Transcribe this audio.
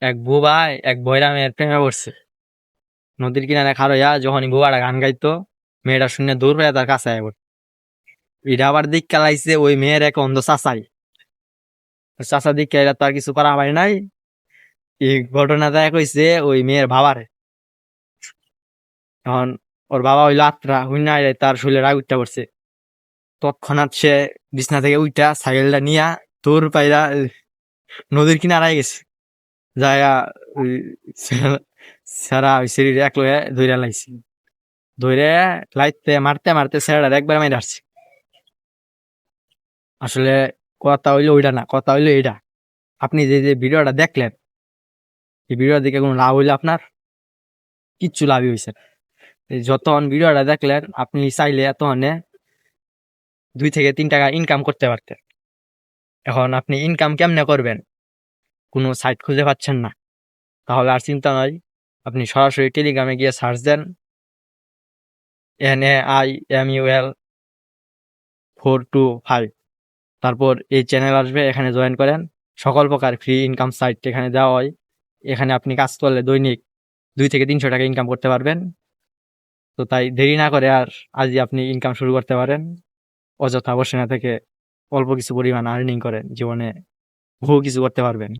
এক বুবাই এক বয়রা মেয়ের প্রেমে পড়ছে। নদীর কিনারে খাড়ইয়া যখনই বুবাটা গান গাইতো, মেয়েটা শুনে দৌড় হয়ে তার কাছে আয় পড়ে। এটা আবার দিক খেলাইছে ওই মেয়ের এক অন্ধ চাচাই। চাচা দিক খেলা তো আর কিছু করা হয় নাই। এই ঘটনাটা কইছে ওই মেয়ের বাবারে। এখন ওর বাবা হইলো আত্রা হুইনা তার শরীরে রাগ উঠতে পড়ছে। তৎক্ষণাৎ সে বিছনা থেকে উইঠা সাইকেলটা নিয়া দৌড় পাইরা নদীর কিনারায় গেছে। যাইয়া ওই সারা ওই শরীরে এক লয়ে ধইরা লাইছি। ধইরে লাইতে মারতে মারতে ছেলেটার একবার মাইরা আসছে। আসলে কথা হইলো ওইটা না, কথা হইলো এইটা। আপনি যে ভিডিওটা দেখলেন, এই ভিডিও দেখে কোনো লাভ হইলো আপনার? কিচ্ছু লাভই হইছে না। এই যতক্ষণ ভিডিওটা দেখলেন আপনি চাইলে এতক্ষণে 2 থেকে 3 টাকা ইনকাম করতে পারতেন। এখন আপনি ইনকাম কেমনে করবেন? কোনো সাইট খুঁজে পাচ্ছেন না, তাহলে আর চিন্তা নাই। আপনি সরাসরি টেলিগ্রামে গিয়ে সার্চ দেন NAIMUL425, তারপর এই চ্যানেল আসবে, এখানে জয়েন করেন। সকল প্রকার ফ্রি ইনকাম সাইট এখানে দেওয়া হয়। এখানে আপনি কাজ করলে দৈনিক 2 থেকে 300 টাকা ইনকাম করতে পারবেন। তো তাই দেরি না করে আর আজই আপনি ইনকাম শুরু করতে পারেন। অযথা বসে না থেকে অল্প কিছু পরিমাণ আর্নিং করেন, জীবনে বহু কিছু করতে পারবেন।